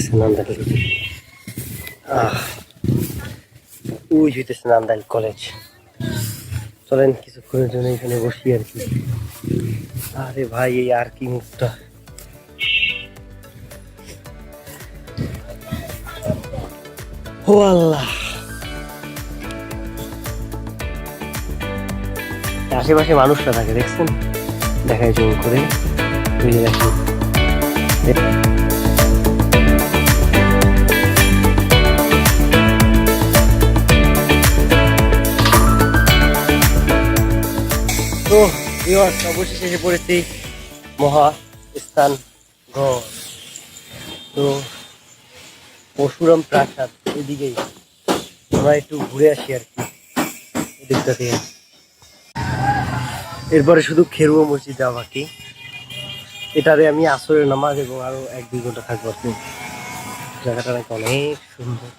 হইতেছে নান্দাইল। ওই হইতেছে নান্দাইল কলেজ। চলেন কিছুক্ষণের জন্য এখানে বসি আর কি। আরে ভাই এই আর কি মুখটা, ও আল্লাহ। আশেপাশে মানুষরা থাকে দেখছেন, দেখায় জোর করে। ওই যে দেখেন, তো অবশেষে এসে পড়েছি মহা স্থান ঘর। তো পরশুরাম প্রাসাদ এদিকেই আমরা একটু ঘুরে আসি আর কি এদিকটা থেকে। এরপরে শুধু খেরুয়া মসজিদ যাওয়া বাকি। এটারে আমি আসরের নামাজ এবং আরো 1-2 ঘন্টা থাকবো আর কি। জায়গাটা নাকি অনেক সুন্দর।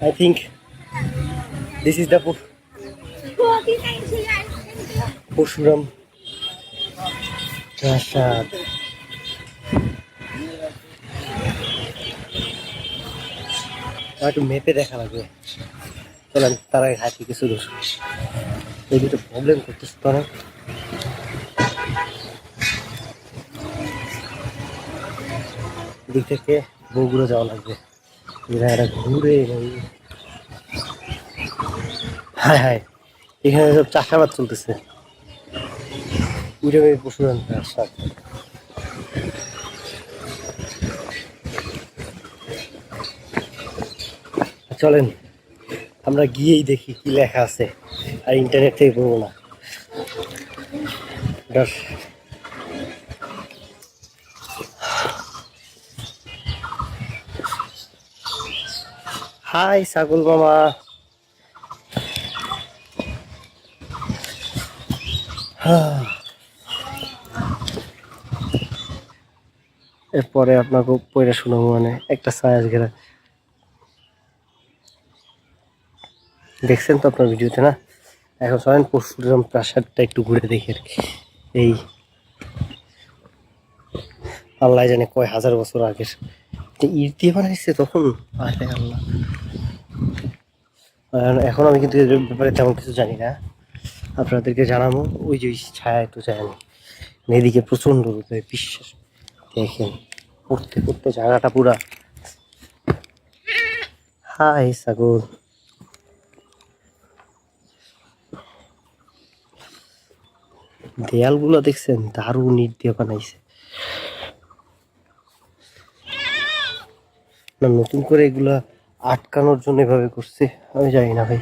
I think this is the Parashuram প্রাসাদ। একটু মেপে দেখা লাগবে। চলেন তার আগে হাঁটি কিছু দূর। এই দুটো প্রবলেম করতেছে তো অনেক। দিক থেকে বগুড়া যাওয়া লাগবে। এটা ঘুরে হায় হায়, এখানে সব চাষাবাদ চলতেছে। ওইটা পরশুরাম প্রাসাদ। চলেন আমরা গিয়েই দেখি কি লেখা আছে, আর ইন্টারনেট থেকে পড়বো না। হাই ছাগল মামা। এরপরে আপনাকে পয়রা শোনাবো, মানে একটা সায়াস ঘেরা দেখছেন তো আপনার ভিডিওতে না। এখন চলেন পরশুরাম প্রাসাদটা একটু ঘুরে দেখি আর কি। এই আল্লাহ জানে কয় হাজার বছর আগের ইট দিয়ে বানাইছে তখন। আল্লাহ, এখন আমি কিন্তু এর ব্যাপারে তেমন কিছু জানি না, আপনাদেরকে জানাবো। ওই যে ছায়া একটু যায় আমি, এদিকে প্রচন্ড রোদে বিশ্বাস দেখেন, পড়তে পড়তে জায়গাটা পুরা। হাই সাগর। দেয়ালগুলো দেখছেন, দারুণ ইট দিয়ে বানাইছে না। নতুন করে এগুলা আটকানোর জন্য এভাবে করছে আমি জানি না ভাই।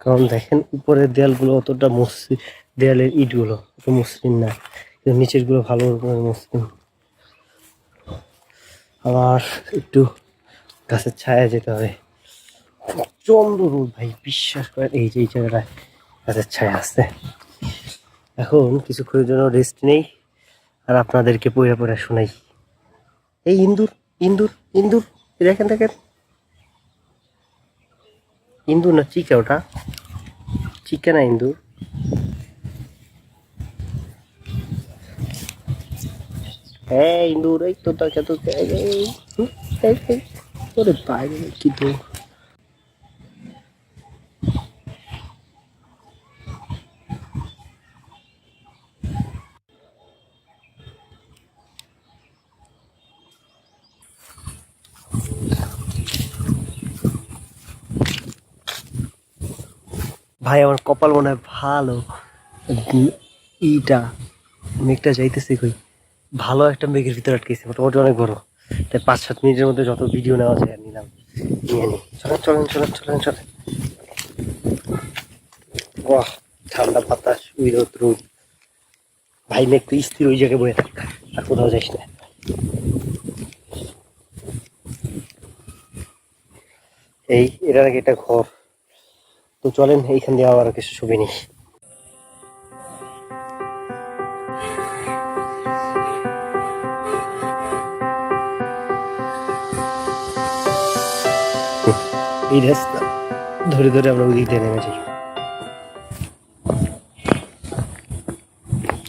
কারণ দেখেন উপরের দেয়ালগুলো অতটা মসৃণ, দেয়ালের ইটগুলো অত মসৃণ না, কিন্তু নিচের গুলো ভালো রকমের মসৃণ। আবার একটু গাছের ছায়া যেতে হবে। প্রচন্ড রোদ ভাই, বিশ্বাস করেন। এই যে এই জায়গাটায় গাছের ছায়া আছে। এখন কিছুক্ষণের জন্য রেস্ট নেই আর আপনাদেরকে পড়ে পড়ে শোনাই। এই ইন্দুর ইন্দুর ইন্দুর, দেখেন দেখেন, ইন্দুর না চিকা, ওটা চিকা না ইন্দুর। হ্যাঁ ইন্দুর, এই তো তাকে তো ওরে বাইরে কি তো। ভাই আমার কপাল মনে হয় ভালো, ইটা মেঘটা যাইতেছে কই, ভালো একটা মেঘের ভিতরে আটকেছে, মোটামুটি অনেক বড়। তাই 5-7 মিনিটের মধ্যে যত ভিডিও নেওয়া যায় নিলাম, নিয়ে নি। চলেন চলেন চলেন চলেন চলেন। বাহ, ঠান্ডা বাতাস, ওই রোদ রোদ। ভাই মেঘ তুই স্থির ওই জায়গায় বয়ে থাক, আর কোথাও যাইস না। এই এটা নাকি একটা ঘর। তো চলেন এইখান দিয়ে আবার কিছু ছবি নিই। এই রাস্তা ধরে ধরে আমরা ওই দিক দিয়ে নেমে যাই।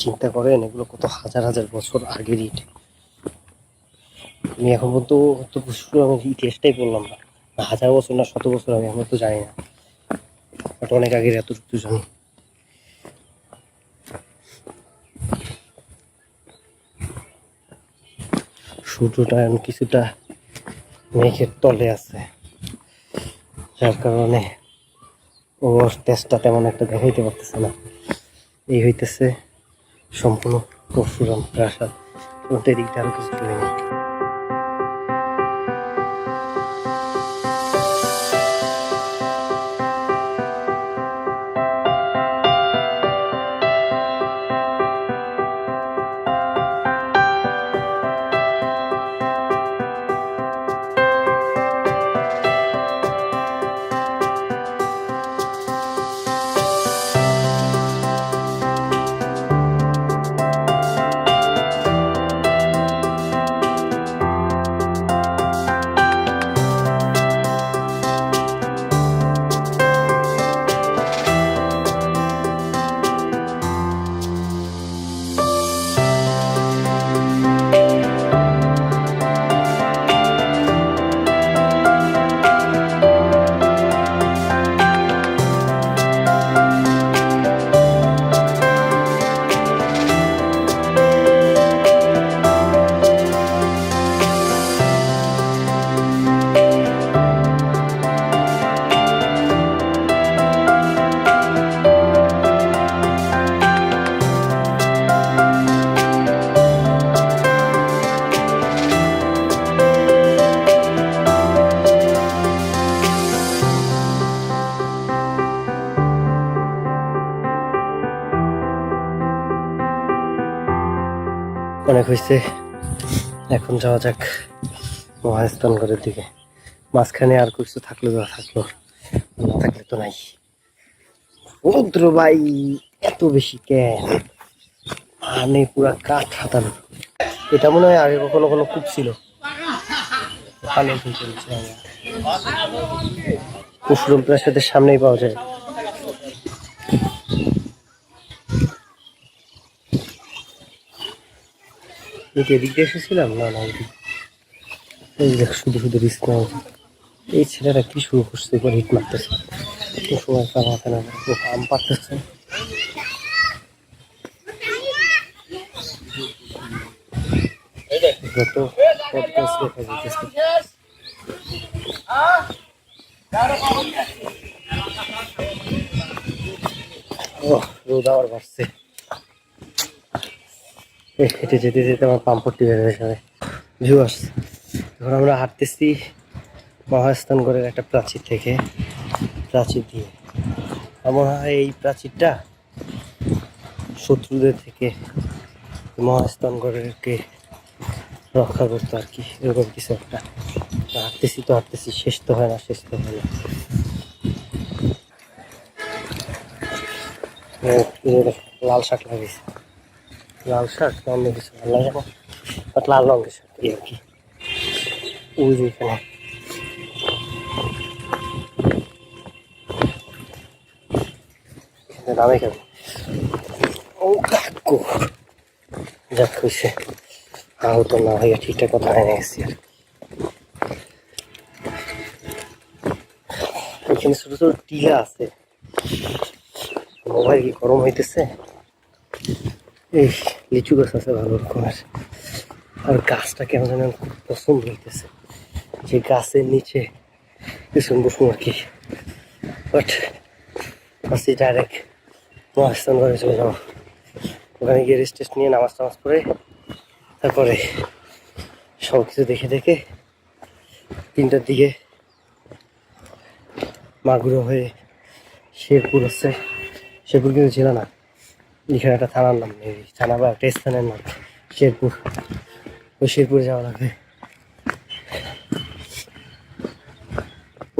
চিন্তা করেন, এগুলো কত হাজার হাজার বছর আগের ইট। আমি এখন পর্যন্ত তো আমি ইতিহাসটাই বললাম না, হাজার বছর না শত বছর আমি এখন তো জানি না, বাট অনেক আগের এতটুকু জানি। সূর্যটা এখন কিছুটা মেঘের তলে আছে, যার কারণে ওর তেজটা তেমন একটা দেখাইতে পারতেছে না। এই হইতেছে সম্পূর্ণ পরশুরাম প্রাসাদ। এদিকটা আরো কিছু তুলে নেই। অনেক হয়েছে, এখন যাওয়া যাক মহাস্থানগড়ের দিকে। মাঝখানে আর কিছু থাকলো যা থাকলো, না থাকলে তো নাই। রৌদ্র ভাই এত বেশি কেন, মানে পুরা কাঠ হাতানো। এটা মনে হয় আগে কখনো কোনো কূপ ছিল, পরশুরাম প্রাসাদের সামনেই পাওয়া যায়। এদিক দিয়ে এসেছিলাম না, না এই দেখ শুধু শুধু রিস্ক নেওয়া। এই ছেলেরা কি শুরু করছে, এবার হিট মারতেছে, সময় কাম হাতে না আম পারতেছে। যত পডকাস্ট দেখা যাইতেছে রোদ আবার বাড়ছে। হেঁটে যেতে যেতে আমার পাম্পটি বের হয়ে যাবে। ভিউয়ার্স, এখন আমরা হাঁটতেছি মহাস্থানগড়ের একটা প্রাচীর থেকে, প্রাচীর দিয়ে। আমার হয় এই প্রাচীরটা শত্রুদের থেকে মহাস্থানগড়কে রক্ষা করতো আর কি, এরকম কিছু একটা। হাঁটতেছি তো হাঁটতেছি, শেষ তো হয় না, শেষ তো হয় না। লাল শাক লাগিয়েছে, লাল শাক অন্য কিছু ভালো লাগে না, বাট লাল রঙের শাক এই আর কি। ওই যে এখানে দামে কেন ও কাকু যাক হয়েছে, আহত না হয়ে ঠিকঠাক কথা হয় না গেছি। আর এখানে ছোট ছোট টিলা আছে, মোবাইল কি গরম হইতেছে। এই লিচু গাছ আছে ভালো রকমের, আর গাছটা কেমন যেন খুব পছন্দ হইতেছে, যে গাছের নিচে পিছন বসুন আর কি। বাট আসছি ডাইরেক্ট মহাস্থানগড়ে চলে যাবো, ওখানে গিয়ে রেস্ট টেস্ট নিয়ে নামাজ টামাজ পড়ে তারপরে সব কিছু দেখে দেখে 3টার দিকে মাগুরা হয়ে শেরপুর আছে। শেরপুর কিন্তু ছিল না, এখানে একটা থানার নাম, থানা বা একটা স্থানের নাম শেরপুর। ওই শেরপুরে যাওয়া লাগবে।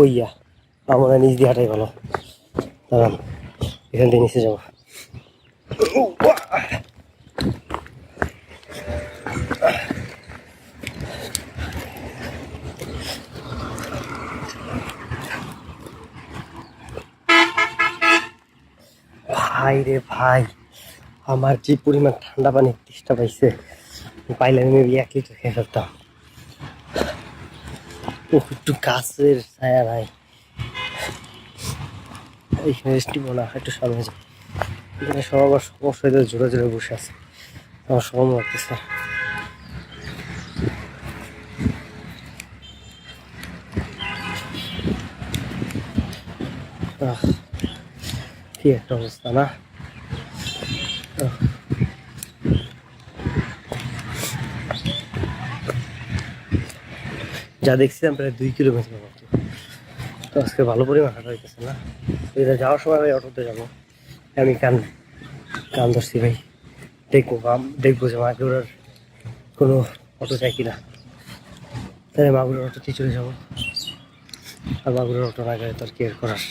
ওইয়া আমরা নিচ দিয়ে হাঁটাই ভালো, দাঁড়ান এখান থেকে নিচে যাবো। ভাই রে ভাই, আমার যে পরিমাণ ঠান্ডা পানির তেষ্টা পাইছে, পাইলে আমি 1 লিটার খেয়ে ফেলতাম। একটু গাছের ছায়া নাই, এইখানে রেস্ট নিবো না, একটু সামনে যাই। এখানে সব আবার সমস্যা হয়ে জোরে জোরে বসে আছে, আমার সব লাগতেছে। কি একটা অবস্থা না। যা দেখছিলাম প্রায় 2 কিলোমিটার মতো, তো আজকে ভালো পরিমাণ হাঁটা হইতেছে না। এটা যাওয়ার সময় ভাই অটোতে যাবো, আমি কান কান ধরছি ভাই, দেখবো যে মাগুরার কোনো অটো যায় কিনা, তাহলে মাগুরার অটোতেই চলে যাবো। আর মাগুরার অটো না গেলে তো আর কেয়ার করার।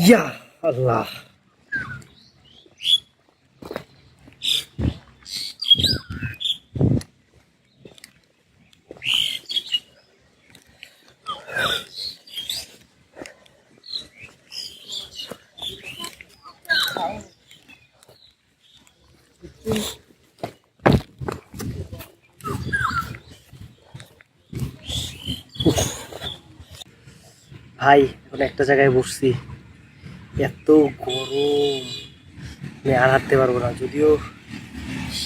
ইয়া আল্লাহ, ভাই এখন একটা জায়গায় বসছি, এত গরম আমি আর হাঁটতে পারবো না। যদিও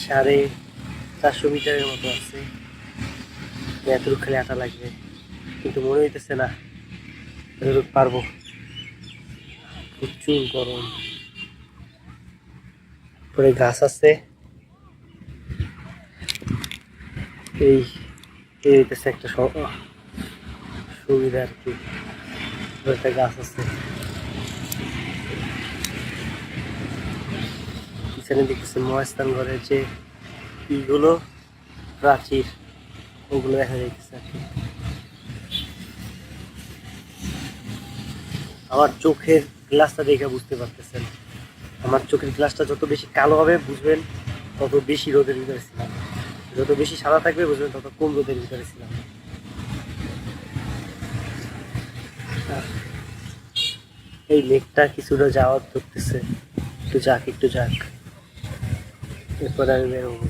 450 মিটারের মতো আছে, এতটুকু খালি হাঁটা লাগবে, কিন্তু মনে হইতেছে না এতটুকু পারবো, প্রচুর গরম। পরে গাছ আছে, এই হইতেছে একটা সুবিধা আর কি, একটা গাছ আছে। পিছনে দেখতেছে মহাস্থান ঘরের যে ইগুলো প্রাচীর, ওগুলো দেখা যাইতেছে আর কি। আমার চোখের গ্লাসটা দেখে বুঝতে পারতেছেন, আমার চোখের গ্লাসটা যত বেশি কালো হবে বুঝবেন তত বেশি রোদের ভিতরে ছিলাম, যত বেশি সাদা থাকবে বুঝবেন তত কম রোদের ভিতরে ছিলাম। এই লেকটা কিছুটা যাওয়ার ধরতেছে, একটু যাক, এরপরে আমি বেরোবো।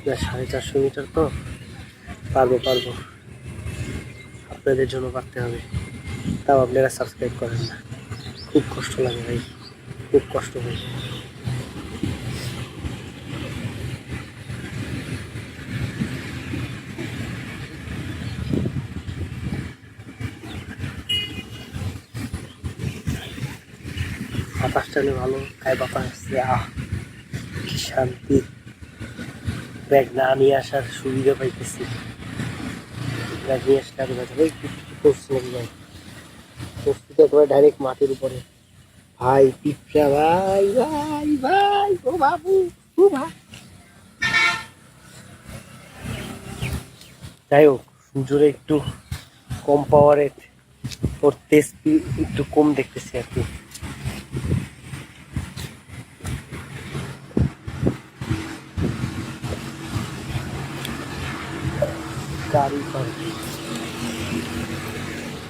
450 মিটার তো পারবো, আপনাদের জন্য পারতে হবে, তাও আপনারা সাবস্ক্রাইব করেন না, খুব কষ্ট লাগে ভাই, খুব কষ্ট হয়। বাতাসটা ভালো, খায় বাতাস আসছে, কি শান্তি। ব্যাগ না নিয়ে আসার সুবিধা পাইতেছি, ব্যাগ নিয়ে আসলে আরো বেঁচে ভাই। কিছু করছিলাম ভাই, করছি তো একেবারে ডাইরেক্ট মাটির উপরে। ভাই পিঁপড়া, ভাই ও বাবু, ও ভাই। যাই হোক, সূর্যের একটু কম পাওয়ারের, ওর তেজ একটু কম দেখতেছি আর কি।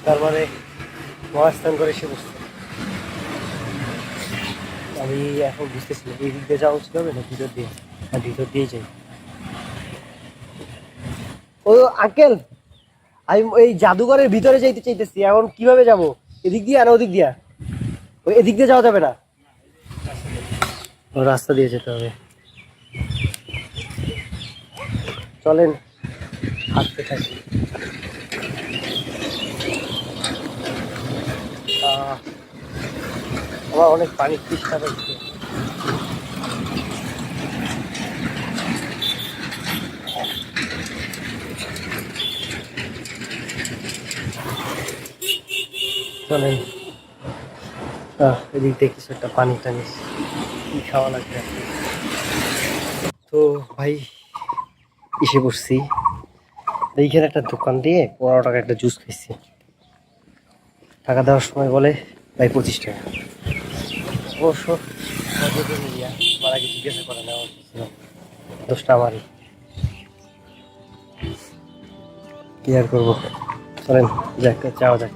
তার মানে মহাস্থান করে এসে বসছে। আমি এখন বুঝতেছি না এই দিক দিয়ে যাওয়া উচিত হবে না ভিতর দিয়ে, আর ভিতর দিয়েই যাই। ও আঙ্কেল, আমি এই জাদুঘরের ভিতরে যাইতে চাইতেছি, এখন কিভাবে যাব? এদিক দিয়ে না ওদিক দিয়া? ওই এদিক দিয়ে যাওয়া যাবে না, রাস্তা দিয়ে যেতে হবে। চলেন হাঁটতে থাকি। আমার অনেক পানির তৃষ্ণা পেয়েছে। চলেন এদিক দিয়ে কিছু একটা পানি টানি কি খাওয়া লাগবে। তো ভাই এসে পড়ছি, এইখানে একটা দোকান দিয়ে 15 টাকা একটা জুস খাইছি। টাকা দেওয়ার সময় বলে ভাই 25 টাকা, অবশ্য আমার আগে জিজ্ঞাসা করে নেওয়া দোষটা আমারই, কি আর করবো। চলেন যাক, যাওয়া যাক।